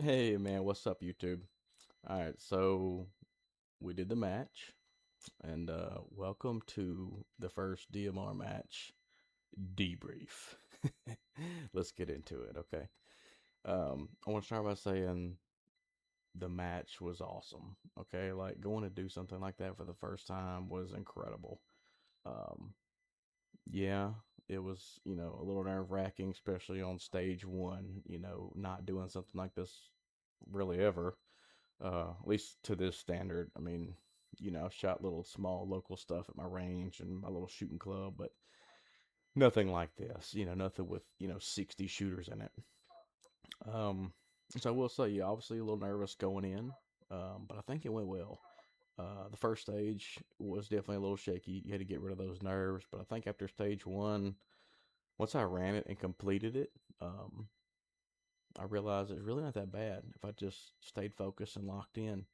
Hey man, what's up YouTube? All right, so we did the match, and welcome to the first DMR match debrief. Let's get into it, okay? I want to start by saying the match was awesome. Okay, like going to do something like that for the first time was incredible. Um, yeah, it was a little nerve wracking, especially on stage one. Not doing something like this really ever. At least to this standard. I mean, I've shot little small local stuff at my range and my little shooting club, but nothing like this. Nothing with 60 shooters in it. Um, so I will say, yeah, obviously a little nervous going in, but I think it went well. The first stage was definitely a little shaky. You had to get rid of those nerves, but I think after stage one, once I ran it and completed it, um, I realized it's really not that bad if I just stayed focused and locked in.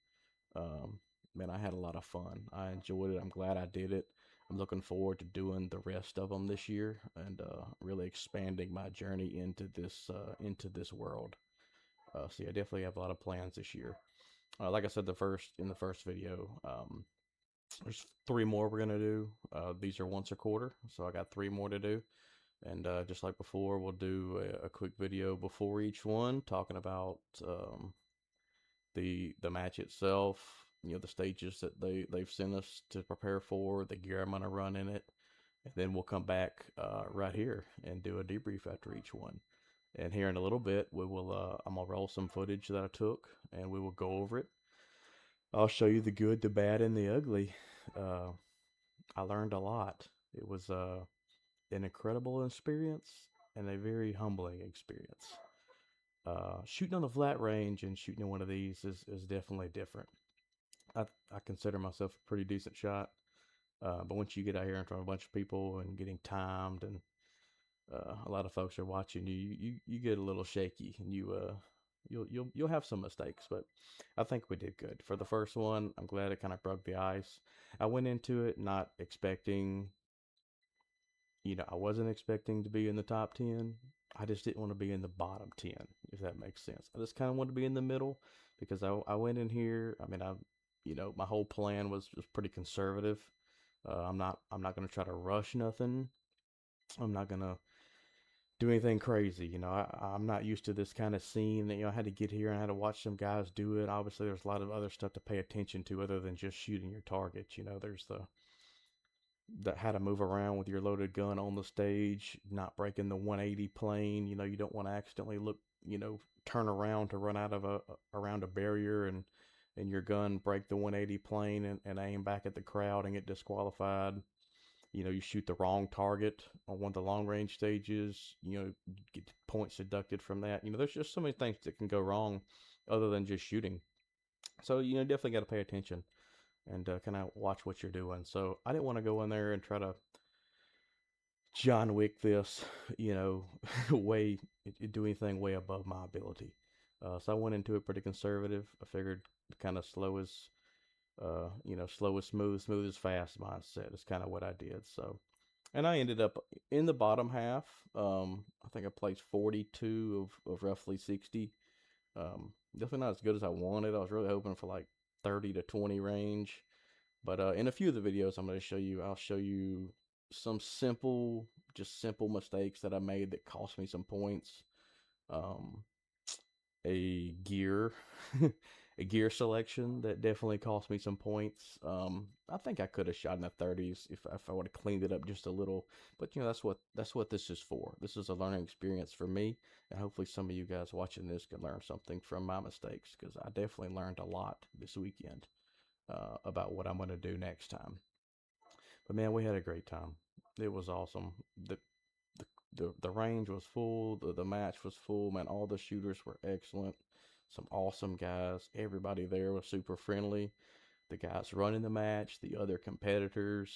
Um, Man, I had a lot of fun. I enjoyed it. I'm glad I did it. I'm looking forward to doing the rest of them this year and really expanding my journey into this world. So yeah, I definitely have a lot of plans this year. Like I said, the first video, there's three more we're gonna do. These are once a quarter, so I got three more to do. And just like before, we'll do a quick video before each one, talking about the match itself, the stages that they've sent us to prepare for, the gear I'm gonna run in it, and then we'll come back right here and do a debrief after each one. And here in a little bit, we will I'm gonna roll some footage that I took, and we will go over it. I'll show you the good, the bad, and the ugly. Uh, I learned a lot. It was an incredible experience and a very humbling experience. Shooting on the flat range and shooting in one of these is definitely different. I, I consider myself a pretty decent shot, but once you get out here in front of a bunch of people and getting timed, and a lot of folks are watching you, you get a little shaky, and you'll have some mistakes. But I think we did good for the first one. I'm glad it kind of broke the ice. I went into it not expecting I wasn't expecting to be in the top 10. I just didn't want to be in the bottom 10, if that makes sense. I just kind of wanted to be in the middle because I went in here. I mean, my whole plan was pretty conservative. I'm not going to try to rush nothing. I'm not going to do anything crazy. I'm not used to this kind of scene. I had to get here and I had to watch some guys do it. Obviously, there's a lot of other stuff to pay attention to other than just shooting your targets. There's the how to move around with your loaded gun on the stage, not breaking the 180 plane. You don't want to accidentally turn around to run out of around a barrier and your gun break the 180 plane and aim back at the crowd and get disqualified. You shoot the wrong target on one of the long range stages. Get points deducted from that. There's just so many things that can go wrong other than just shooting. So definitely got to pay attention and kind of watch what you're doing. So I didn't want to go in there and try to John Wick this, way do anything way above my ability. So I went into it pretty conservative. I figured kind of slow is smooth, smooth is fast mindset is kind of what I did. So, and I ended up in the bottom half. I think I placed 42 of roughly 60. Definitely not as good as I wanted. I was really hoping for like 30 to 20 range. But in a few of the videos I'm going to show you, I'll show you some just simple mistakes that I made that cost me some points. Um, a gear, a gear selection that definitely cost me some points. I think I could have shot in the 30s if I would have cleaned it up just a little. But that's what this is for. This is a learning experience for me, and hopefully some of you guys watching this can learn something from my mistakes because I definitely learned a lot this weekend about what I'm going to do next time. But man, we had a great time. It was awesome. The range was full. The match was full. Man, all the shooters were excellent. Some awesome guys. Everybody there was super friendly. The guys running the match, the other competitors.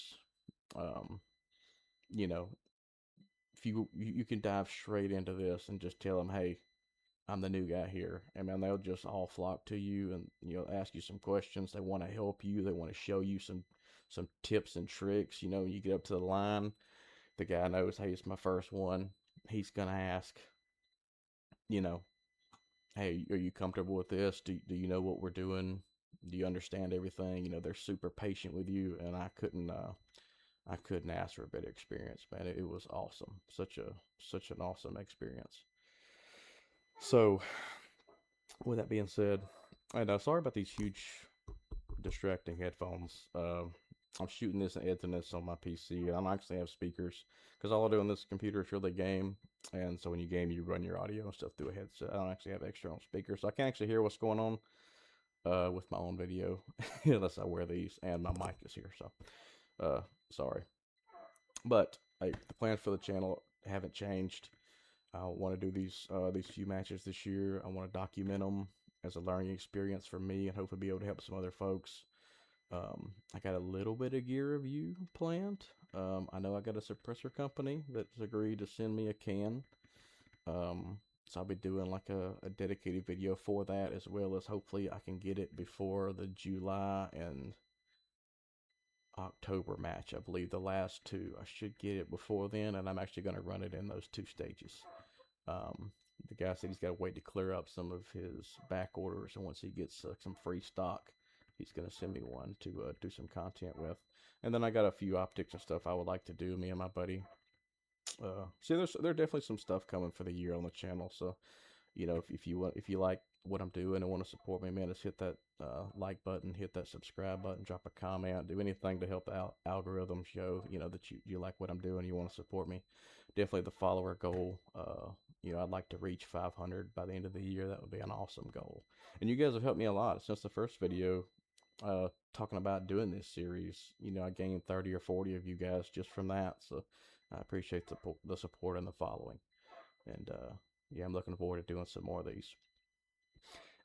Um, you know, if you can dive straight into this and just tell them, hey, I'm the new guy here, and man, they'll just all flock to you and ask you some questions. They want to help you. They want to show you some tips and tricks. You get up to the line, the guy knows, hey, it's my first one. He's gonna ask, you know, hey, are you comfortable with this? Do you know what we're doing? Do you understand everything? They're super patient with you, and I couldn't ask for a better experience, man. It was awesome. Such an awesome experience. So, with that being said, and sorry about these huge distracting headphones. I'm shooting this and editing this on my PC, and I don't actually have speakers because all I do on this computer is really game. And so when you game, you run your audio and stuff through a headset. I don't actually have external speakers, so I can't actually hear what's going on with my own video unless I wear these, and my mic is here. So, sorry, but hey, the plans for the channel haven't changed. I want to do these few matches this year. I want to document them as a learning experience for me, and hopefully be able to help some other folks. I got a little bit of gear review planned. I know I got a suppressor company that's agreed to send me a can. So I'll be doing like a dedicated video for that, as well as hopefully I can get it before the July and October match. I believe the last two. I should get it before then, and I'm actually going to run it in those two stages. Um, the guy said he's got to wait to clear up some of his back orders, and once he gets some free stock, he's going to send me one to do some content with. And then I got a few optics and stuff I would like to do, me and my buddy. See, there's definitely some stuff coming for the year on the channel. So, if you like what I'm doing and want to support me, man, just hit that like button, hit that subscribe button, drop a comment, do anything to help the algorithm show that you like what I'm doing, you want to support me. Definitely the follower goal. I'd like to reach 500 by the end of the year. That would be an awesome goal. And you guys have helped me a lot since the first video. Talking about doing this series, I gained 30 or 40 of you guys just from that. So I appreciate the support and the following. And yeah, I'm looking forward to doing some more of these.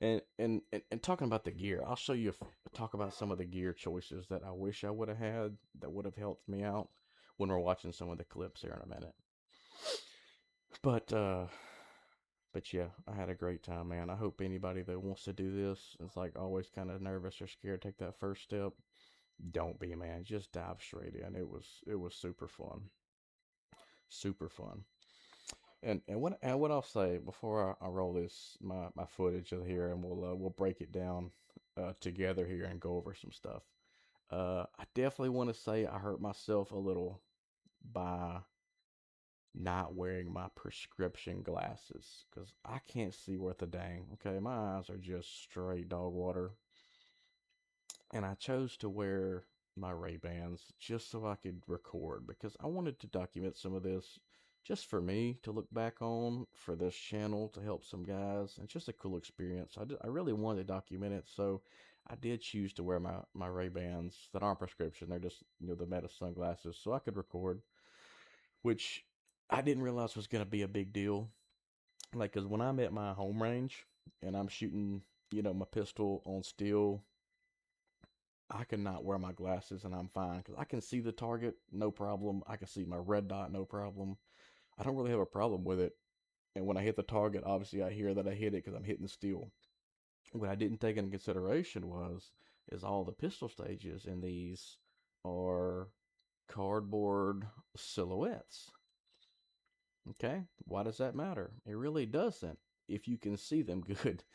And talking about the gear, I'll show you talk about some of the gear choices that I wish I would have had that would have helped me out when we're watching some of the clips here in a minute. But yeah, I had a great time, man. I hope anybody that wants to do this is like always kind of nervous or scared to take that first step. Don't be, man. Just dive straight in. It was super fun. Super fun. And what I'll say before I roll this my footage of here, and we'll break it down together here and go over some stuff. I definitely want to say I hurt myself a little by not wearing my prescription glasses because I can't see worth a dang. Okay, my eyes are just straight dog water, and I chose to wear my Ray-Bans just so I could record because I wanted to document some of this just for me to look back on for this channel to help some guys. It's just a cool experience. I really wanted to document it, so I did choose to wear my Ray-Bans that aren't prescription. They're just the Meta sunglasses, so I could record, which I didn't realize was going to be a big deal. Like, because when I'm at my home range and I'm shooting, my pistol on steel, I can not wear my glasses and I'm fine because I can see the target, no problem. I can see my red dot, no problem. I don't really have a problem with it. And when I hit the target, obviously I hear that I hit it because I'm hitting steel. What I didn't take into consideration is all the pistol stages in these are cardboard silhouettes. Okay, why does that matter? It really doesn't if you can see them good.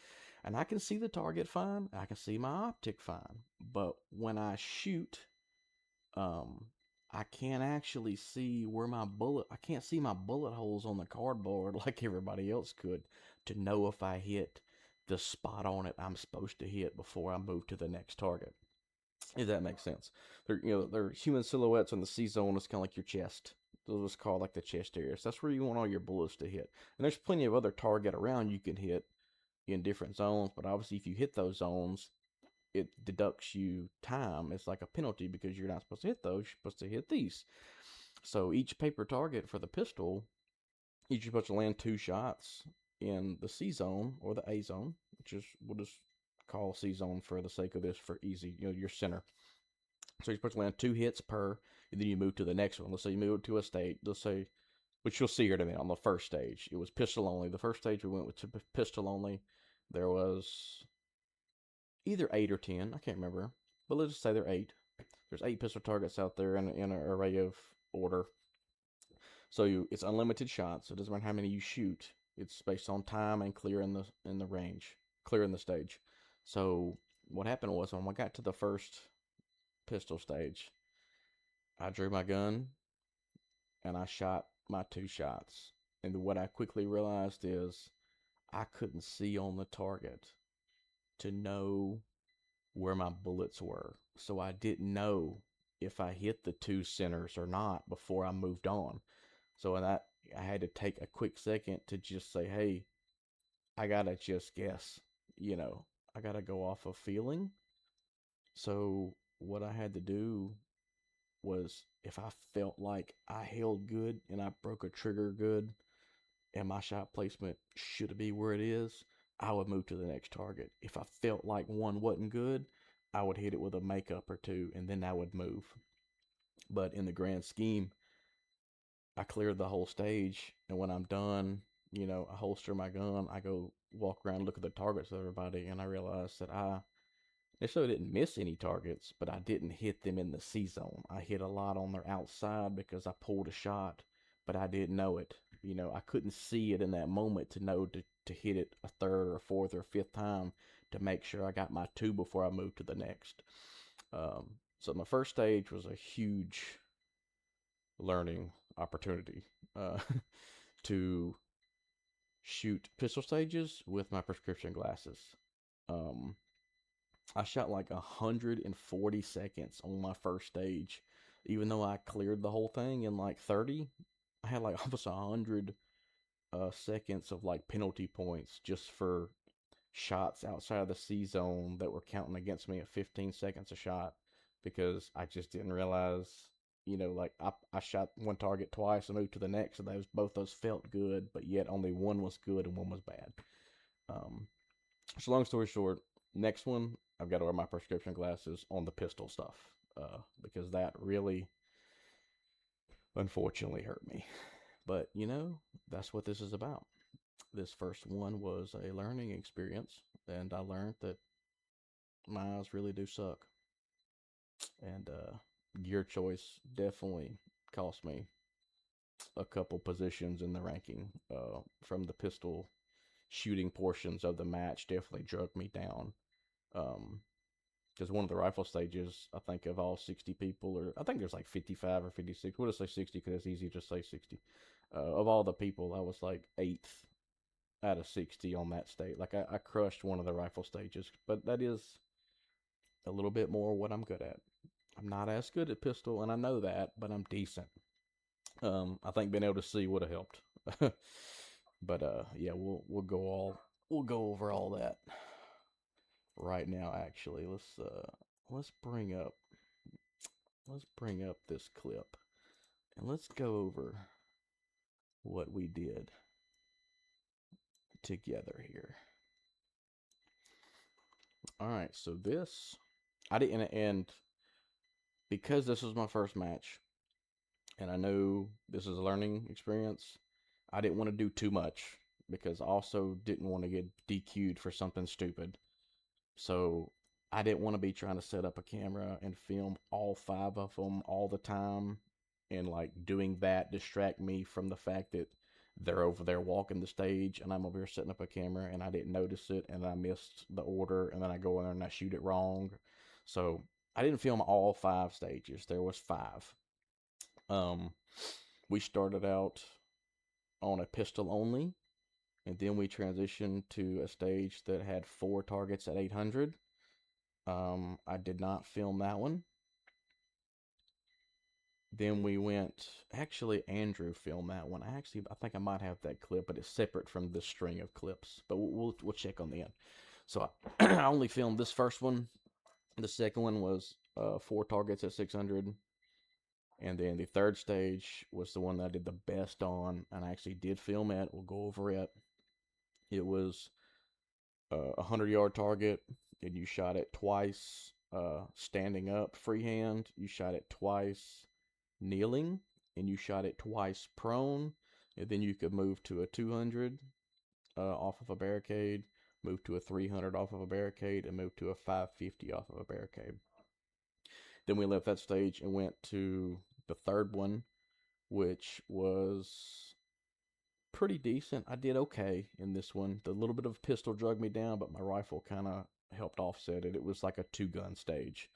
And I can see the target fine, I can see my optic fine. But when I shoot, um, I can't actually see I can't see my bullet holes on the cardboard like everybody else could to know if I hit the spot on it I'm supposed to hit before I move to the next target. If that makes sense. They're human silhouettes on the C zone. It's kind of like your chest. Those are called like the chest areas. That's where you want all your bullets to hit. And there's plenty of other target around you can hit in different zones. But obviously, if you hit those zones, it deducts you time. It's like a penalty because you're not supposed to hit those. You're supposed to hit these. So each paper target for the pistol, you're supposed to land 2 shots in the C zone or the A zone, which is we'll just call C zone for the sake of this for easy. Your center. So you're supposed to land 2 hits per, and then you move to the next one. Let's say you move to a state. Let's say, which you'll see here today on the first stage. It was pistol only. The first stage we went with pistol only. There was either 8 or 10. I can't remember. But let's just say there are 8. There's 8 pistol targets out there in an array of order. So it's unlimited shots. So it doesn't matter how many you shoot. It's based on time and clearing the range, clearing the stage. So what happened was when I got to the first pistol stage, I drew my gun and I shot my 2 shots. And what I quickly realized is I couldn't see on the target to know where my bullets were. So I didn't know if I hit the 2 centers or not before I moved on. So I had to take a quick second to just say, hey, I gotta just guess. You know, I gotta go off of feeling. So what I had to do was if I felt like I held good and I broke a trigger good and my shot placement should be where it is, I would move to the next target. If I felt like one wasn't good, I would hit it with a makeup or two and then I would move. But in the grand scheme, I cleared the whole stage, and when I'm done, I holster my gun, I go walk around, look at the targets of everybody, and I realize that I necessarily didn't miss any targets, but I didn't hit them in the C zone. I hit a lot on their outside because I pulled a shot, but I didn't know it. I couldn't see it in that moment to know to hit it a third or a fourth or a fifth time to make sure I got my 2 before I moved to the next. So my first stage was a huge learning opportunity uh, to shoot pistol stages with my prescription glasses. Um, I shot like 140 seconds on my first stage, even though I cleared the whole thing in like 30. I had like almost 100 seconds of like penalty points just for shots outside of the C zone that were counting against me at 15 seconds a shot because I just didn't realize, like I shot one target twice and moved to the next, and both those felt good, but yet only one was good and one was bad. Um, so long story short, next one I've got to wear my prescription glasses on the pistol stuff because that really, unfortunately, hurt me. But that's what this is about. This first one was a learning experience, and I learned that my eyes really do suck. And gear choice definitely cost me a couple positions in the ranking. From the pistol shooting portions of the match, definitely drug me down. Because one of the rifle stages, I think of all 60 people, or I think there's like 55 or 56. We'll just say 60 because it's easy to say 60. Of all the people, I was like 8th out of 60 on that stage. Like I crushed one of the rifle stages, but that is a little bit more what I'm good at. I'm not as good at pistol, and I know that, but I'm decent. I think being able to see would have helped. But yeah, we'll go over all that right now. Actually, let's bring up this clip and let's go over what we did together here. All right, so this I didn't end because this was my first match, and I know this is a learning experience. I didn't want to do too much because I also didn't want to get DQ'd for something stupid. So I didn't want to be trying to set up a camera and film all 5 of them all the time and like doing that distract me from the fact that they're over there walking the stage and I'm over here setting up a camera and I didn't notice it and I missed the order and then I go in there and I shoot it wrong. So I didn't film all 5 stages. There was 5. Um, we started out on a pistol only, and then we transitioned to a stage that had 4 targets at 800. I did not film that one. Then we went. Actually, Andrew filmed that one. I think I might have that clip, but it's separate from this string of clips. But we'll check on the end. So I only filmed this first one. The second one was 4 targets at 600. And then the third stage was the one that I did the best on, and I actually did film it. We'll go over it. It was a 100-yard target, and you shot it twice standing up freehand. You shot it twice kneeling, and you shot it twice prone. And then you could move to a 200 off of a barricade, move to a 300 off of a barricade, and move to a 550 off of a barricade. Then we left that stage and went to the third one, which was pretty decent. I did okay in this one. The little bit of pistol drug me down, but my rifle kind of helped offset it. It was like a 2-gun stage.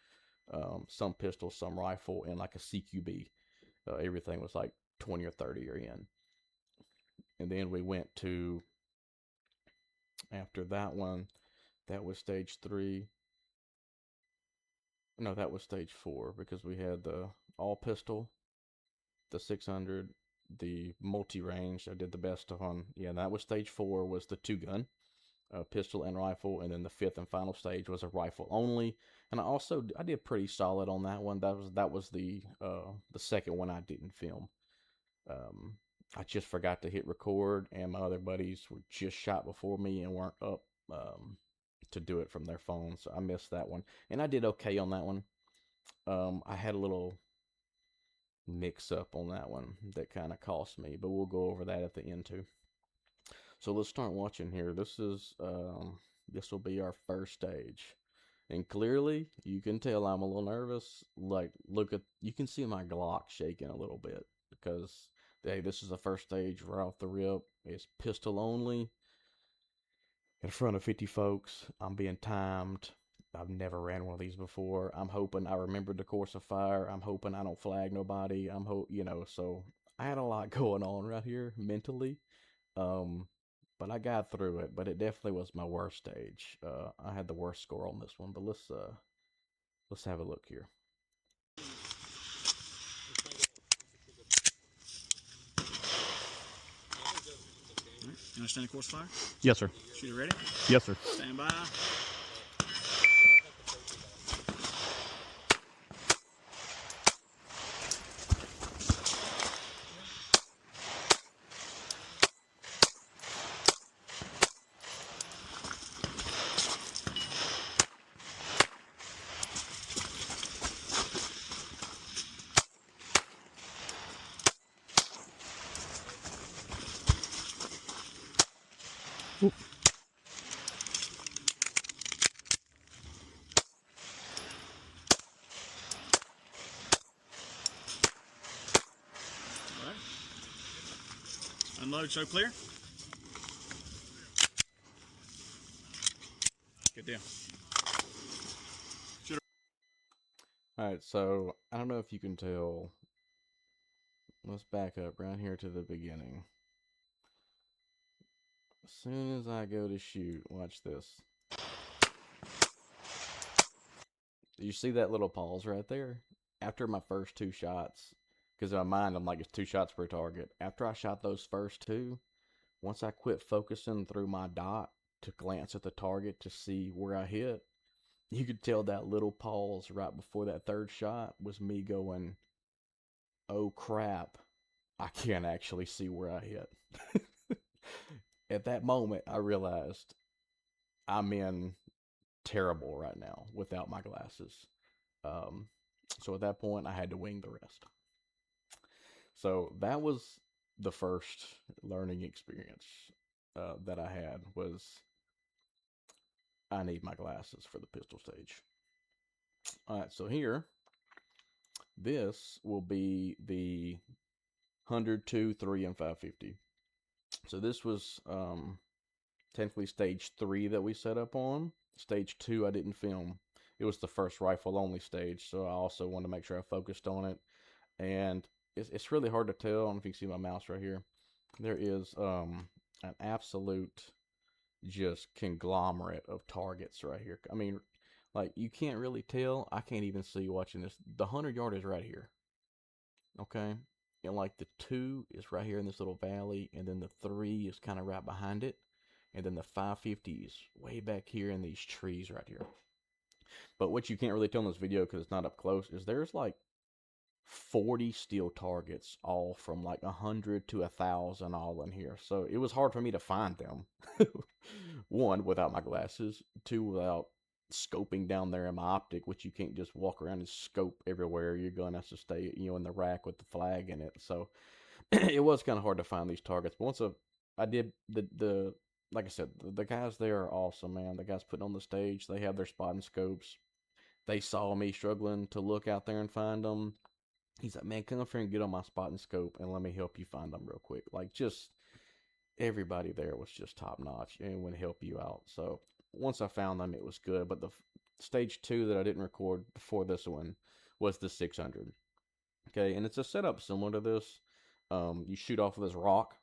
Some pistol, some rifle, and like a CQB. Everything was like 20 or 30 or in. And then we went to, after that one, that was stage 3. No, that was stage 4 because we had the all pistol, the 600, the multi-range. I did the best on. Yeah, that was stage 4, was the 2-gun, pistol and rifle, and then the 5th and final stage was a rifle only. And I did pretty solid on that one. That was the second one I didn't film. I just forgot to hit record, and my other buddies were just shot before me and weren't up to do it from their phones, so I missed that one. And I did okay on that one. I had a little mix up on that one that kind of cost me, but we'll go over that at the end too. So let's start watching here. This will be our first stage. And clearly, you can tell I'm a little nervous. Like, you can see my Glock shaking a little bit because, hey, this is the first stage right off the rip. It's pistol only in front of 50 folks. I'm being timed. I've never ran one of these before. I'm hoping I remember the course of fire. I'm hoping I don't flag nobody. So I had a lot going on right here mentally. But I got through it, but it definitely was my worst stage. I had the worst score on this one, but let's have a look here. You understand the course of fire? Yes, sir. Shooter ready? Yes, sir. Stand by. Oop. All right. Unload, show clear. Good deal. All right, so I don't know if you can tell. Let's back up right here to the beginning. As soon as I go to shoot, watch this. You see that little pause right there? After my first 2 shots, because in my mind I'm like, it's 2 shots per target. After I shot those first 2, once I quit focusing through my dot to glance at the target to see where I hit, you could tell that little pause right before that 3rd shot was me going, oh crap, I can't actually see where I hit. At that moment, I realized I'm in terrible right now without my glasses. So at that point, I had to wing the rest. So that was the first learning experience that I had, was I need my glasses for the pistol stage. All right, so here, this will be the 100, 2, 3, and 550. So this was technically stage 3 that we set up on. Stage 2 I didn't film. It was the first rifle only stage, so I also wanted to make sure I focused on it. And it's really hard to tell. I don't know if you can see my mouse right here. There is an absolute just conglomerate of targets right here. I mean, like, you can't really tell. I can't even see watching this. The 100-yard is right here. Okay? And like the 2 is right here in this little valley, and then the 3 is kind of right behind it. And then the 550 is way back here in these trees right here. But what you can't really tell in this video because it's not up close is there's like 40 steel targets, all from like 100 to 1,000 all in here. So it was hard for me to find them. 1, without my glasses. 2, without scoping down there in my optic, which you can't just walk around and scope everywhere. Your gun has to stay, in the rack with the flag in it. So it was kind of hard to find these targets. But once I did the like I said, the guys there are awesome, man. The guys putting on the stage, they have their spotting scopes. They saw me struggling to look out there and find them. He's like, man, come up here and get on my spotting scope and let me help you find them real quick. Like, just everybody there was just top notch and would help you out. So once I found them, it was good. But the stage two that I didn't record before this one was the 600. Okay, and it's a setup similar to this. You shoot off of this rock,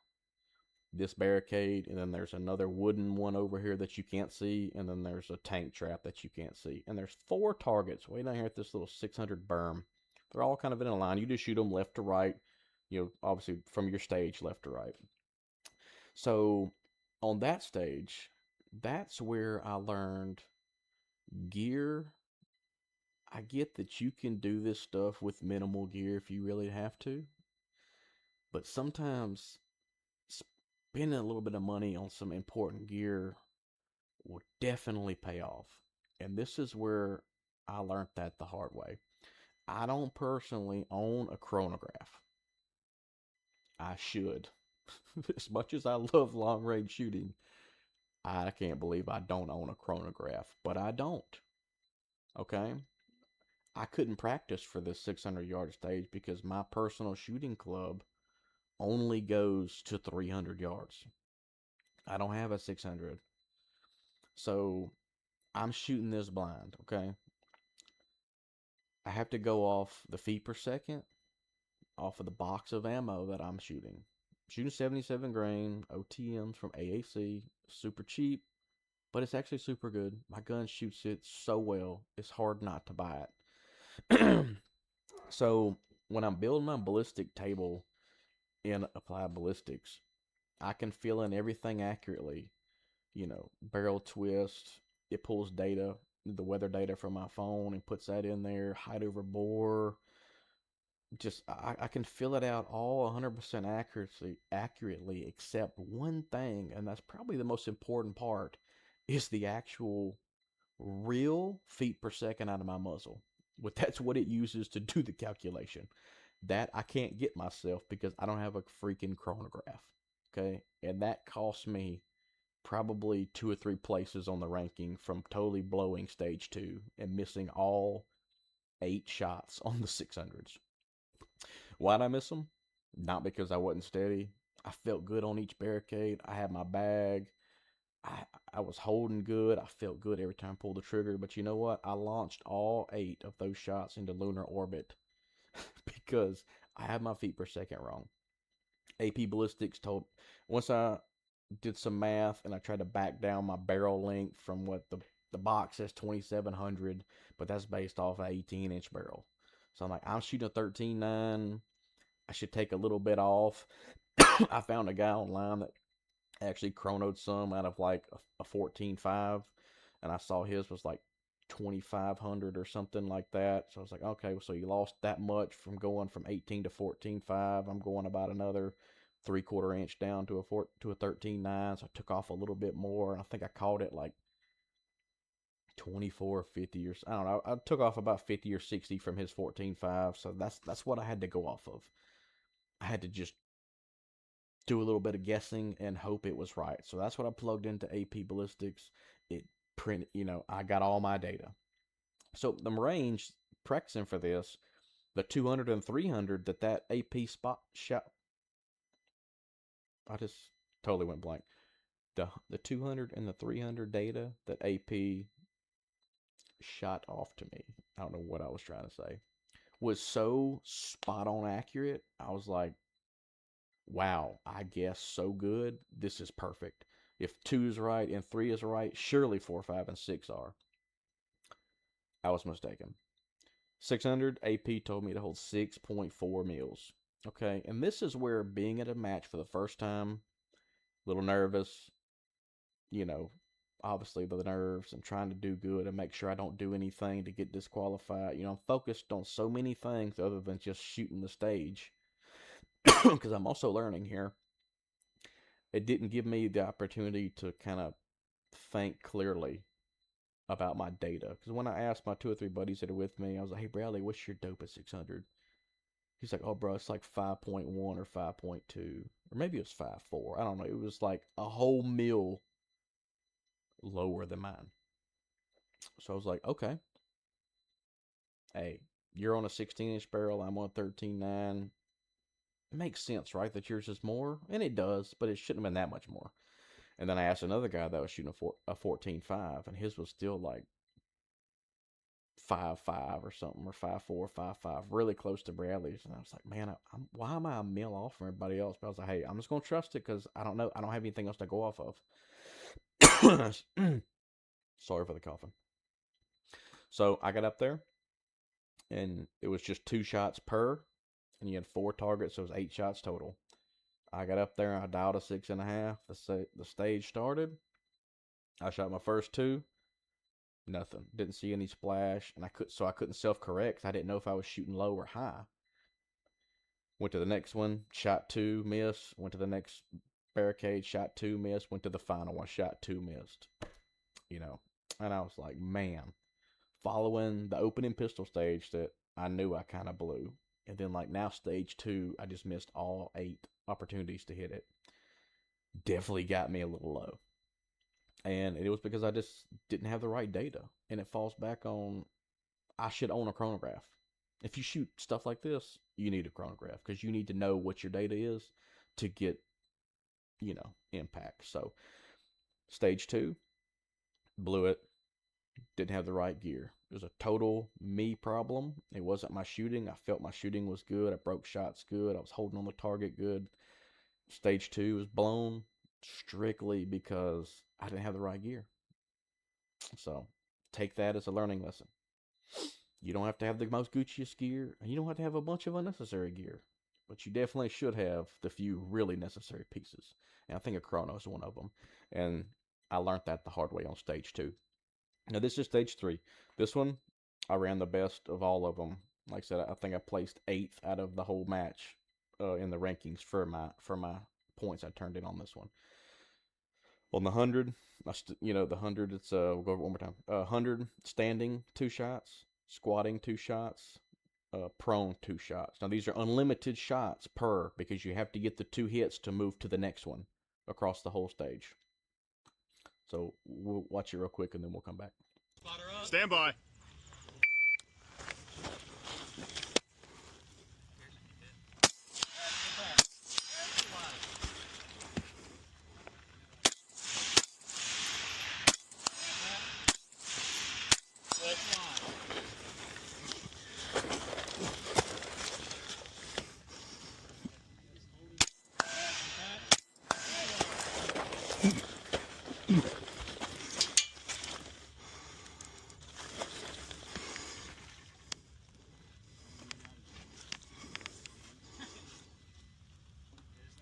this barricade, and then there's another wooden one over here that you can't see, and then there's a tank trap that you can't see. And there's 4 targets way down here at this little 600 berm. They're all kind of in a line. You just shoot them left to right, obviously from your stage, left to right. So on that stage, that's where I learned gear. I get that you can do this stuff with minimal gear if you really have to, but sometimes spending a little bit of money on some important gear will definitely pay off. And this is where I learned that the hard way. I don't personally own a chronograph. I should. As much as I love long range shooting, I can't believe I don't own a chronograph, but I don't. Okay? I couldn't practice for this 600-yard stage because my personal shooting club only goes to 300 yards. I don't have a 600. So I'm shooting this blind, okay? I have to go off the feet per second off of the box of ammo that I'm shooting. Shooting 77 grain OTMs from AAC, super cheap, but it's actually super good. My gun shoots it so well, it's hard not to buy it. So when I'm building my ballistic table in Applied Ballistics, I can fill in everything accurately. Barrel twist, it pulls data, the weather data from my phone and puts that in there, height over bore. Just I can fill it out all 100% accurately except one thing, and that's probably the most important part, is the actual real feet per second out of my muzzle. But that's what it uses to do the calculation. That I can't get myself because I don't have a freaking chronograph. Okay, and that cost me probably 2 or 3 places on the ranking from totally blowing stage 2 and missing all 8 shots on the 600s. Why'd I miss them? Not because I wasn't steady. I felt good on each barricade. I had my bag. I, I was holding good. I felt good every time I pulled the trigger. But you know what? I launched all 8 of those shots into lunar orbit because I had my feet per second wrong. AP Ballistics told, once I did some math and I tried to back down my barrel length from what the box says 2700, but that's based off an 18-inch barrel. So I'm like, I'm shooting a 13.9. I should take a little bit off. I found a guy online that actually chronoed some out of like a 14.5, and I saw his was like 2500 or something like that. So I was like, okay, so you lost that much from going from 18 to 14.5. I'm going about another 3/4 inch down to a 13.9. So I took off a little bit more, and I think I caught it like 24.50 or I don't know. I took off about 50 or 60 from his 14.5. So that's what I had to go off of. I had to just do a little bit of guessing and hope it was right. So that's what I plugged into AP Ballistics. It printed, I got all my data. So the range, practicing for this, the 200 and 300 that AP spot shot, I just totally went blank. The 200 and the 300 data that AP shot off to me, I don't know what I was trying to say, was so spot on accurate. I was like, wow, I guess so good. This is perfect. If 2 is right and 3 is right, surely 4, 5, and 6 are. I was mistaken. 600, AP told me to hold 6.4 mils. Okay, and this is where being at a match for the first time, a little nervous, you know, obviously the nerves and trying to do good and make sure I don't do anything to get disqualified. I'm focused on so many things other than just shooting the stage because I'm also learning here. It didn't give me the opportunity to kind of think clearly about my data. Because when I asked my 2 or 3 buddies that are with me, I was like, hey, Bradley, what's your dope at 600? He's like, oh, bro, it's like 5.1 or 5.2. Or maybe it was 5.4. I don't know. It was like a whole mil lower than mine. So I was like, okay. Hey, you're on a 16-inch barrel. I'm on a 13.9. it makes sense, right? That yours is more, and it does, but it shouldn't have been that much more. And then I asked another guy that was shooting a 14.5, and his was still like 5.5 or something, or 5.4, 5.5, really close to Bradley's. And I was like, man, why am I a mil off from everybody else? But I was like, hey, I'm just gonna trust it because I don't know, I don't have anything else to go off of. Sorry for the coughing. So I got up there, and it was just 2 shots per, and you had 4 targets, so it was 8 shots total. I got up there and I dialed a 6.5. The stage started. I shot my first 2. Nothing. Didn't see any splash, and I couldn't self correct. I didn't know if I was shooting low or high. Went to the next one, shot 2, missed. Went to the next barricade, shot 2, missed. Went to the final one, shot 2, missed. You know, and I was like, man, following the opening pistol stage that I knew I kind of blew, and then like now stage 2, I just missed all 8 opportunities to hit it. Definitely got me a little low. And it was because I just didn't have the right data. And it falls back on I should own a chronograph. If you shoot stuff like this, you need a chronograph because you need to know what your data is to get, impact. So, stage 2, blew it, didn't have the right gear. It was a total me problem. It wasn't my shooting. I felt my shooting was good. I broke shots good. I was holding on the target good. Stage 2 was blown strictly because I didn't have the right gear. So take that as a learning lesson. You don't have to have the most Gucciest gear, and you don't have to have a bunch of unnecessary gear, but you definitely should have the few really necessary pieces. And I think a chrono is one of them. And I learned that the hard way on stage 2. Now this is stage 3. This one, I ran the best of all of them. Like I said, I think I placed 8th out of the whole match in the rankings for my points I turned in on this one. On the 100, the 100, it's we'll go over it one more time. 100 standing 2 shots, squatting 2 shots, prone 2 shots. Now these are unlimited shots per because you have to get the 2 hits to move to the next one across the whole stage. So we'll watch it real quick and then we'll come back. Stand by. You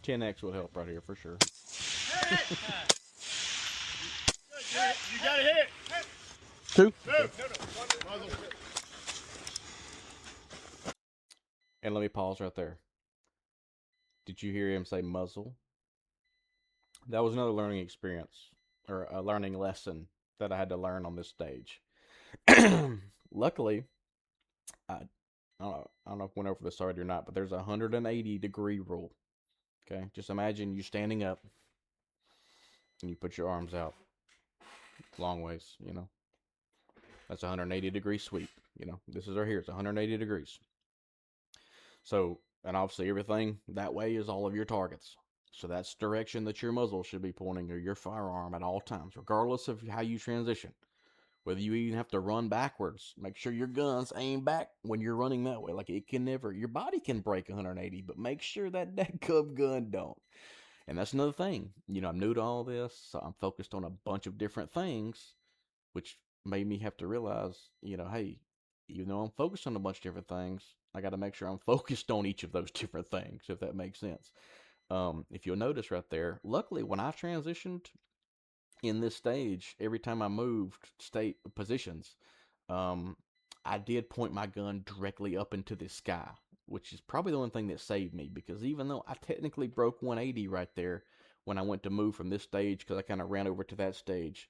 10x will help right here for sure. You got to hit. 2. No. And let me pause right there. Did you hear him say muzzle? That was another learning experience or a learning lesson that I had to learn on this stage. Luckily, I don't know if I went over this already or not, but there's a 180-degree rule. Okay, just imagine you standing up and you put your arms out long ways. That's a 180-degree sweep. This is right here. It's 180 degrees. So, and obviously everything that way is all of your targets. So that's the direction that your muzzle should be pointing or your firearm at all times, regardless of how you transition. Whether you even have to run backwards, make sure your guns aim back when you're running that way. Like it can never, your body can break 180, but make sure that cub gun don't. And that's another thing. I'm new to all this, so I'm focused on a bunch of different things, which made me have to realize, hey, even though I'm focused on a bunch of different things, I got to make sure I'm focused on each of those different things, if that makes sense. If you'll notice right there, luckily when I transitioned in this stage, every time I moved state positions, I did point my gun directly up into the sky, which is probably the only thing that saved me because even though I technically broke 180 right there when I went to move from this stage because I kind of ran over to that stage,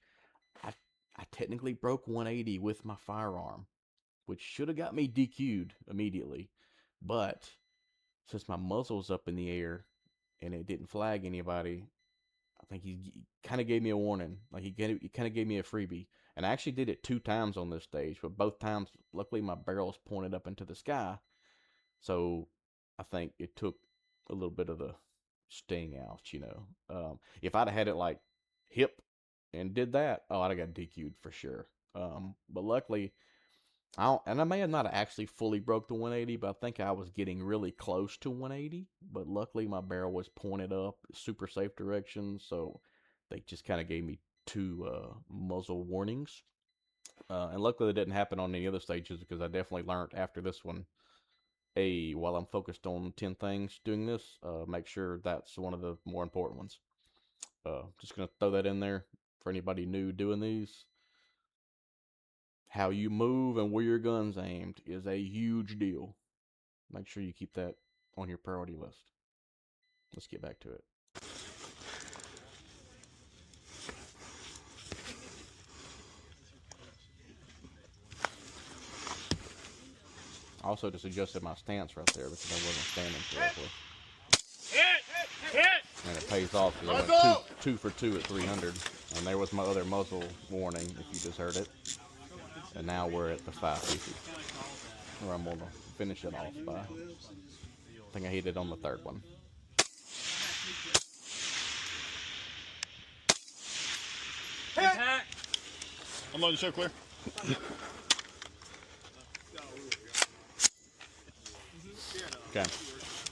I technically broke 180 with my firearm, which should have got me DQ'd immediately. But since my muzzle's up in the air and it didn't flag anybody, I think he kind of gave me a warning. Like he kind of gave me a freebie. And I actually did it 2 times on this stage, but both times, luckily, my barrel's pointed up into the sky. So I think it took a little bit of the sting out, you know. If I'd have had it like hip and did that, oh, I'd have got DQ'd for sure. But luckily, and I may have not actually fully broke the 180, but I think I was getting really close to 180. But luckily, my barrel was pointed up, super safe direction, so they just kind of gave me 2 muzzle warnings. And luckily, that didn't happen on any other stages because I definitely learned after this one. While I'm focused on 10 things doing this, make sure that's one of the more important ones. Just gonna throw that in there for anybody new doing these. How you move and where your gun's aimed is a huge deal. Make sure you keep that on your priority list. Let's get back to it. Also just adjusted my stance right there because I wasn't standing correctly. And it pays off because I went two for two at 300. And there was my other muzzle warning, if you just heard it. And now we're at the 550. Where I'm going to finish it off by. I think I hit it on the 3rd one. Unloading, show clear. Okay.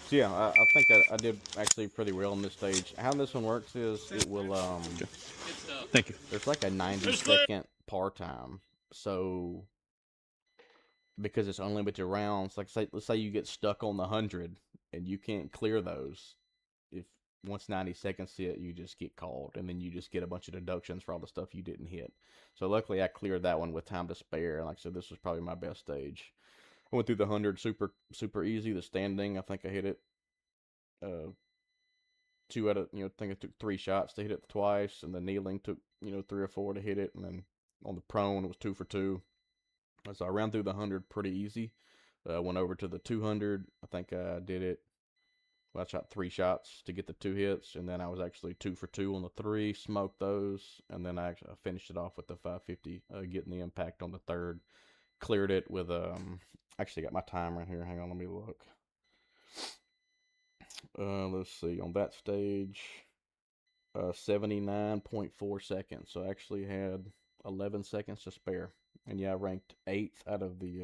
So yeah, I think I did actually pretty well on this stage. How this one works is it will Thank you. there's like a 90-second par time. So because it's unlimited rounds, like let's say you get stuck on the 100 and you can't clear those. If once 90 seconds hit, you just get called, and then you just get a bunch of deductions for all the stuff you didn't hit. So luckily I cleared that one with time to spare. Like I said, this was probably my best stage. I went through the 100 super easy. The standing, I think I hit it 2 out of, I think it took 3 shots to hit it twice, and the kneeling took 3 or 4 to hit it, and then on the prone it was 2 for 2. So I ran through the 100 pretty easy. Went over to the 200. I think I did it. Well, I shot 3 shots to get the 2 hits, and then I was actually 2 for 2 on the 3, smoked those, and then I finished it off with the 550, getting the impact on the 3rd. Cleared it with actually got my time right here. Hang on, let me look. Let's see, on that stage, 79.4 seconds. So I actually had 11 seconds to spare. And yeah, I ranked 8th out of the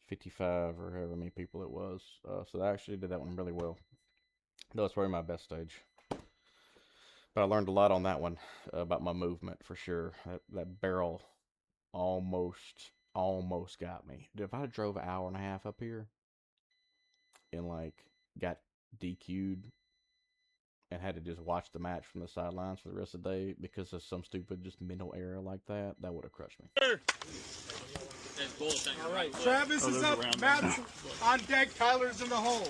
55 or however many people it was. So I actually did that one really well. That was probably my best stage. But I learned a lot on that one about my movement for sure. That barrel almost got me. If I drove an hour and a half up here and got DQ'd and had to just watch the match from the sidelines for the rest of the day because of some stupid just mental error like that, that would have crushed me. All right, Travis is up, Matt's on deck, Tyler's in the hole.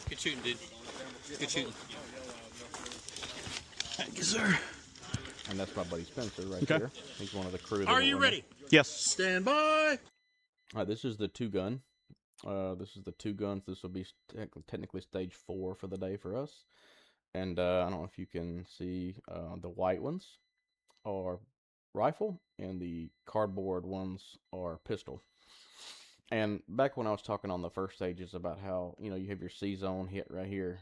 Good shooting, dude. Good shooting. Thank you, sir. And that's my buddy Spencer right there. He's one of the crew. Are you ready? Yes. Stand by. This is the 2-gun. This is the 2 guns. This will be technically stage 4 for the day for us. And I don't know if you can see the white ones are rifle and the cardboard ones are pistol. And back when I was talking on the first stages about how, you have your C-zone hit right here.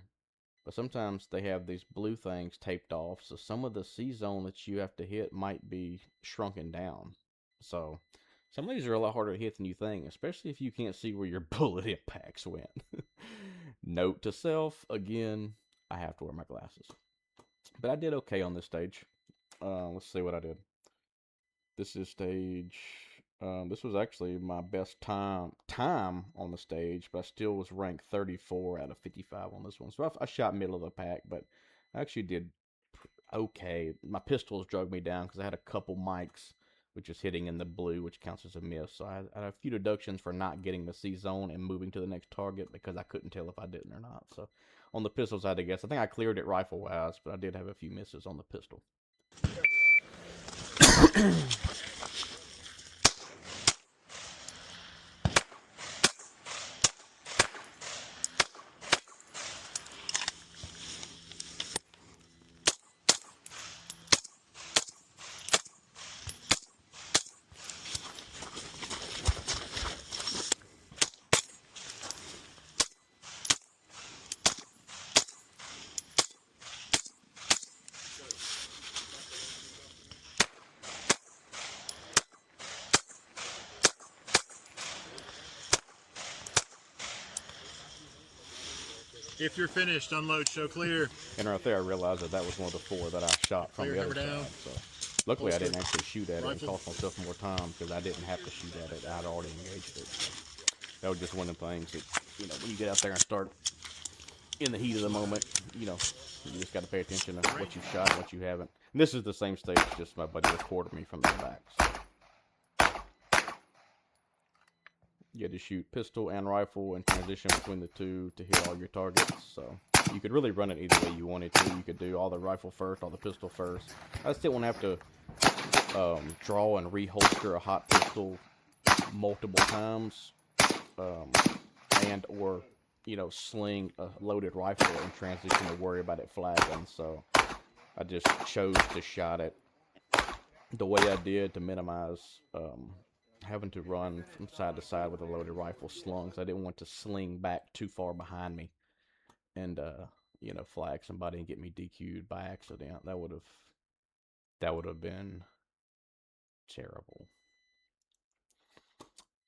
But sometimes they have these blue things taped off, so some of the C-zone that you have to hit might be shrunken down. So some of these are a lot harder to hit than you think, especially if you can't see where your bullet impacts went. Note to self, again, I have to wear my glasses. But I did okay on this stage. Let's see what I did. This is stage... this was actually my best time on the stage, but I still was ranked 34 out of 55 on this one. So I shot middle of the pack, but I actually did okay. My pistols drug me down because I had a couple mics, which is hitting in the blue, which counts as a miss. So I had a few deductions for not getting the C-zone and moving to the next target because I couldn't tell if I didn't or not. So on the pistols, I had to guess. I think I cleared it rifle-wise, but I did have a few misses on the pistol. If you're finished, unload, show clear. And right there, I realized that was one of the 4 that I shot from Clear, the other hammer down. side. So luckily, I Holster. didn't actually shoot at it and Rifle. cost myself more time because I didn't have to shoot at it. I had already engaged it. So that was just one of the things that, you know, when you get out there and start in the heat of the moment, you know, you just got to pay attention to what you shot and what you haven't. And this is the same stage, just my buddy recorded me from the back. So you had to shoot pistol and rifle and transition between the two to hit all your targets. So you could really run it either way you wanted to. You could do all the rifle first, all the pistol first. I still won't have to draw and reholster a hot pistol multiple times, and or, you know, sling a loaded rifle and transition to worry about it flagging. So I just chose to shot it the way I did to minimize having to run from side to side with a loaded rifle slung. So I didn't want to sling back too far behind me and you know, flag somebody and get me DQ'd by accident. That would have been terrible.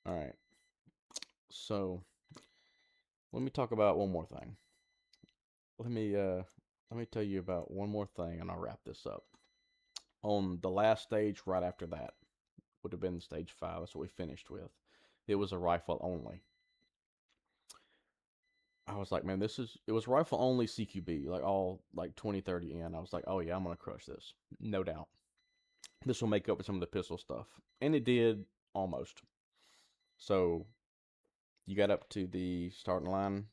All right. So let me talk about one more thing. Let me tell you about one more thing and I'll wrap this up. On the last stage right after that would have been stage 5. That's what we finished with. It was a rifle only. I was like, man, it was rifle only CQB, like all like 20, 30 in. I was like, oh yeah, I'm going to crush this. No doubt. This will make up for some of the pistol stuff. And it did almost. So you got up to the starting line.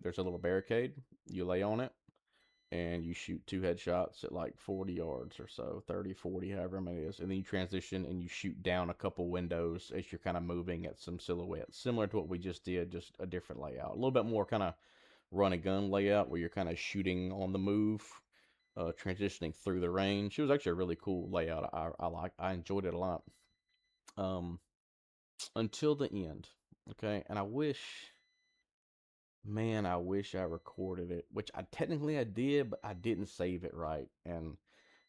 There's a little barricade. You lay on it and you shoot 2 headshots at like 40 yards or so, 30, 40, however many it is. And then you transition and you shoot down a couple windows as you're kind of moving at some silhouettes, similar to what we just did, just a different layout. A little bit more kind of run and gun layout where you're kind of shooting on the move, transitioning through the range. It was actually a really cool layout. I enjoyed it a lot. Until the end. Okay. And I wish I recorded it, which I technically did, but I didn't save it right. And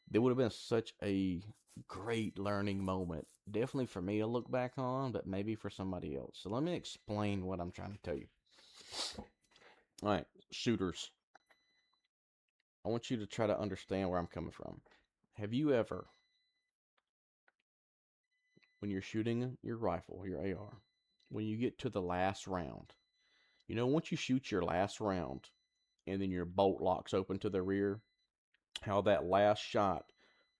there would have been such a great learning moment. Definitely for me to look back on, but maybe for somebody else. So let me explain what I'm trying to tell you. All right, shooters. I want you to try to understand where I'm coming from. Have you ever, when you're shooting your rifle, your AR, when you get to the last round, you know, once you shoot your last round and then your bolt locks open to the rear, how that last shot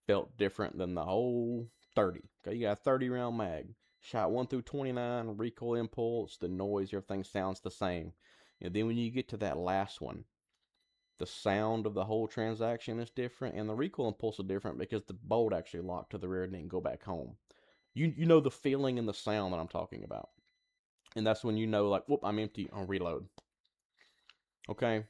felt different than the whole 30. Okay, you got a 30 round mag. Shot 1 through 29, recoil impulse, the noise, everything sounds the same. And then when you get to that last one, the sound of the whole transaction is different, and the recoil impulse is different because the bolt actually locked to the rear and didn't go back home. You know the feeling and the sound that I'm talking about. And that's when you know, like, whoop, I'm empty, I'll reload. Okay?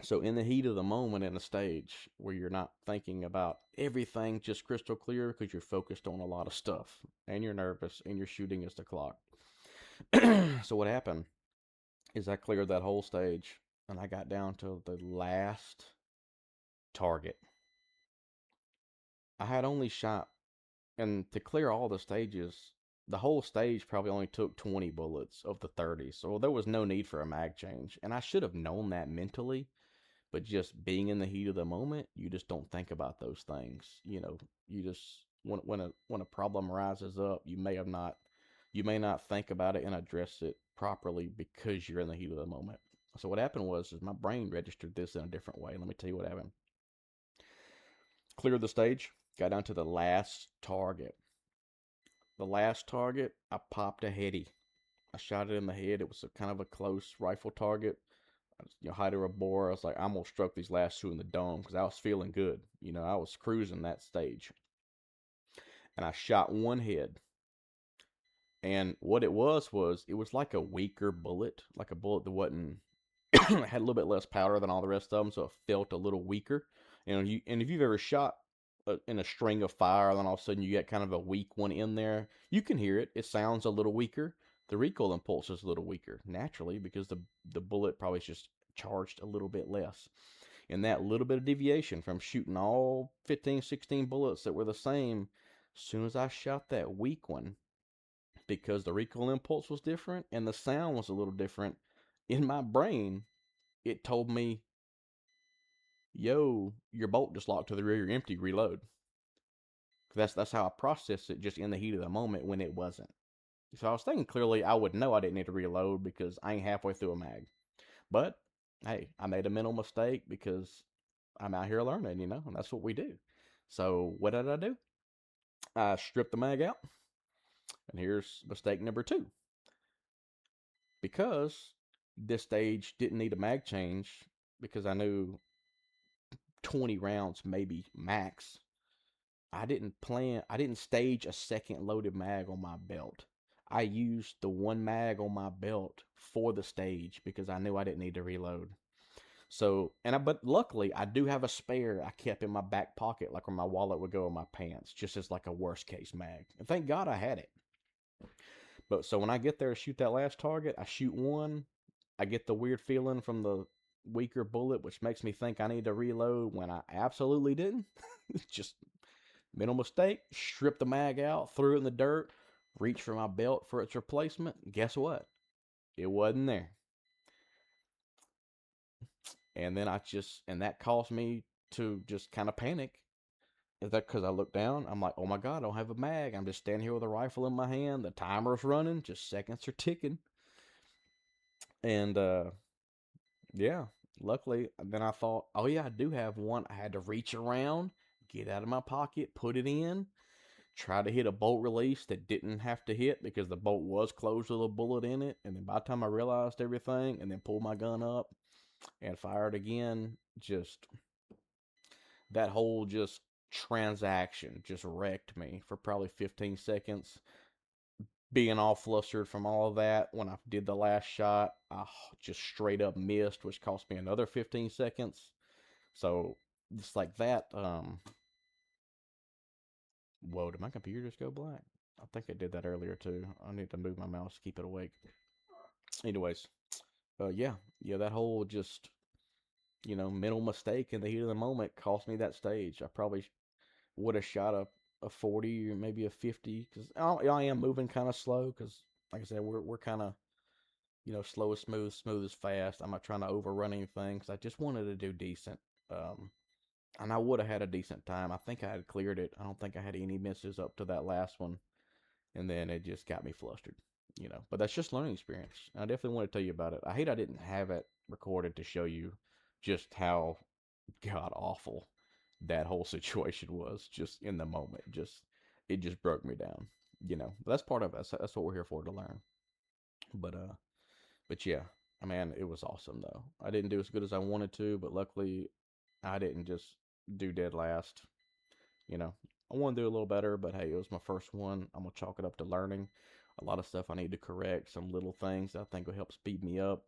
So in the heat of the moment in the stage where you're not thinking about everything just crystal clear because you're focused on a lot of stuff and you're nervous and you're shooting as the clock. So what happened is I cleared that whole stage and I got down to the last target. I had only shot, and to clear all the stages, the whole stage probably only took 20 bullets of the 30. So there was no need for a mag change. And I should have known that mentally. But just being in the heat of the moment, you just don't think about those things. You know, you just when a problem rises up, you may not think about it and address it properly because you're in the heat of the moment. So what happened is my brain registered this in a different way. Let me tell you what happened. Cleared the stage, got down to the last target. The last target, I popped a heady. I shot it in the head. It was kind of a close rifle target. Height of a bore. I was like, I'm gonna struck these last 2 in the dome because I was feeling good. You know, I was cruising that stage, and I shot one head. And what it was it was like a weaker bullet, like a bullet that wasn't had a little bit less powder than all the rest of them, so it felt a little weaker. And if you've ever shot in a string of fire, and then all of a sudden you get kind of a weak one in there, you can hear it. It sounds a little weaker. The recoil impulse is a little weaker naturally because the bullet probably is just charged a little bit less. And that little bit of deviation from shooting all 15, 16 bullets that were the same, as soon as I shot that weak one, because the recoil impulse was different and the sound was a little different, in my brain, it told me, yo, your bolt just locked to the rear, you're empty, reload. That's how I processed it just in the heat of the moment when it wasn't. So I was thinking clearly I would know I didn't need to reload because I ain't halfway through a mag. But hey, I made a mental mistake because I'm out here learning, and that's what we do. So what did I do? I stripped the mag out, and here's mistake number 2. Because this stage didn't need a mag change, because I knew 20 rounds maybe max, I didn't stage a second loaded mag on my belt. I used the one mag on my belt for the stage because I knew I didn't need to reload. So, but luckily I do have a spare I kept in my back pocket, like where my wallet would go in my pants, just as like a worst case mag. And thank God I had it. But so when I get there to shoot that last target, I shoot one. I get the weird feeling from the weaker bullet, which makes me think I need to reload when I absolutely didn't. Just mental mistake. Stripped the mag out, threw it in the dirt, reached for my belt for its replacement. Guess what? It wasn't there. And then and that caused me to just kind of panic. Is that because I looked down? I'm like, oh my God, I don't have a mag. I'm just standing here with a rifle in my hand. The timer's running, just seconds are ticking. And yeah, luckily, then I thought, oh yeah, I do have one. I had to reach around, get out of my pocket, put it in, try to hit a bolt release that didn't have to hit because the bolt was closed with a bullet in it. And then by the time I realized everything, and then pulled my gun up and fired again, just that whole just transaction just wrecked me for probably 15 seconds. Being all flustered from all of that, when I did the last shot, I just straight up missed, which cost me another 15 seconds. So just like that. Whoa, did my computer just go black? I think it did that earlier too. I need to move my mouse to keep it awake. Anyways, yeah, that whole just mental mistake in the heat of the moment cost me that stage. I probably would have shot a 40 or maybe a 50 because I am moving kind of slow because, like I said, we're kind of slow is smooth, smooth is fast. I'm not trying to overrun anything because I just wanted to do decent. And I would have had a decent time. I think I had cleared it. I don't think I had any misses up to that last one, and then it just got me flustered. But that's just learning experience. I definitely want to tell you about it. I hate I didn't have it recorded to show you just how god awful that whole situation was just in the moment. It just broke me down. But that's part of it. That's what we're here for, to learn. But yeah, man, it was awesome though. I didn't do as good as I wanted to, but luckily I didn't just do dead last. I want to do a little better, but hey, it was my first one. I'm gonna chalk it up to learning. A lot of stuff I need to correct, some little things that I think will help speed me up.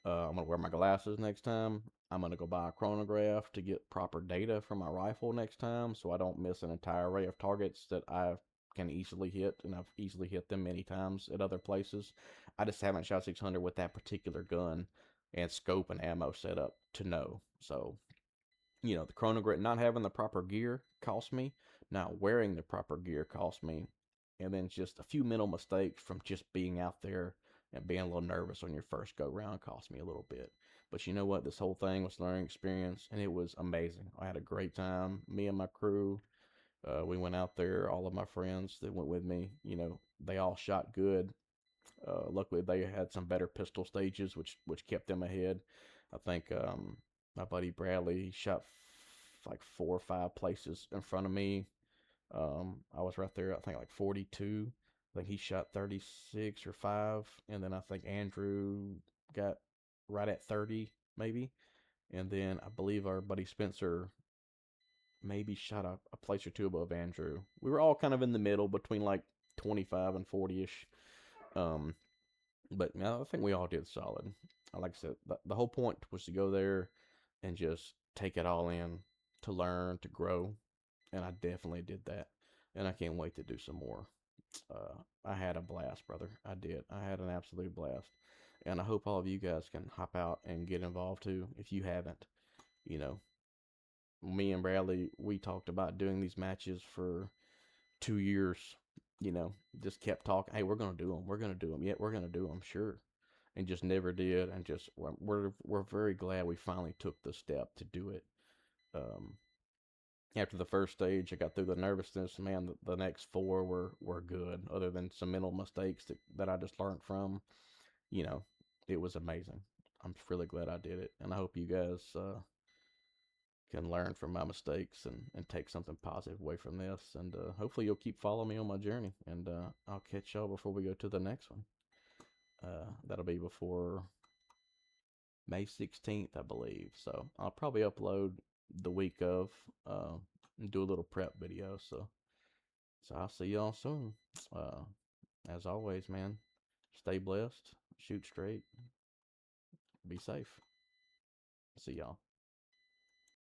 I'm gonna wear my glasses next time. I'm gonna go buy a chronograph to get proper data from my rifle next time, so I don't miss an entire array of targets that I can easily hit, and I've easily hit them many times at other places. I just haven't shot 600 with that particular gun and scope and ammo set up to know. So the chronograph, not having the proper gear cost me, not wearing the proper gear cost me, and then just a few mental mistakes from just being out there and being a little nervous on your first go round cost me a little bit. But you know what? This whole thing was learning experience, and it was amazing. I had a great time. Me and my crew, we went out there. All of my friends that went with me, they all shot good. Luckily, they had some better pistol stages, which kept them ahead. I think my buddy Bradley shot like 4 or 5 places in front of me. I was right there, I think like 42. I think he shot 36 or 5. And then I think Andrew got right at 30, maybe. And then I believe our buddy Spencer maybe shot a place or two above Andrew. We were all kind of in the middle between like 25 and 40 ish. But I think we all did solid. Like I said, the whole point was to go there and just take it all in, to learn, to grow. And I definitely did that. And I can't wait to do some more. I had a blast, brother. I did. I had an absolute blast. And I hope all of you guys can hop out and get involved too if you haven't. You know, me and Bradley, we talked about doing these matches for 2 years. Just kept talking. Hey, we're going to do them. We're going to do them. Yeah, we're going to do them. Sure. and just never did. And just we're very glad we finally took the step to do it. After the first stage, I got through the nervousness. Man, the next four were good. Other than some mental mistakes that I just learned from, it was amazing. I'm really glad I did it, and I hope you guys can learn from my mistakes and take something positive away from this. And hopefully you'll keep following me on my journey. And I'll catch y'all before we go to the next one. That'll be before May 16th, I believe. So I'll probably upload the week of and do a little prep video. So I'll see y'all soon. As always, man, stay blessed, shoot straight, be safe. See y'all.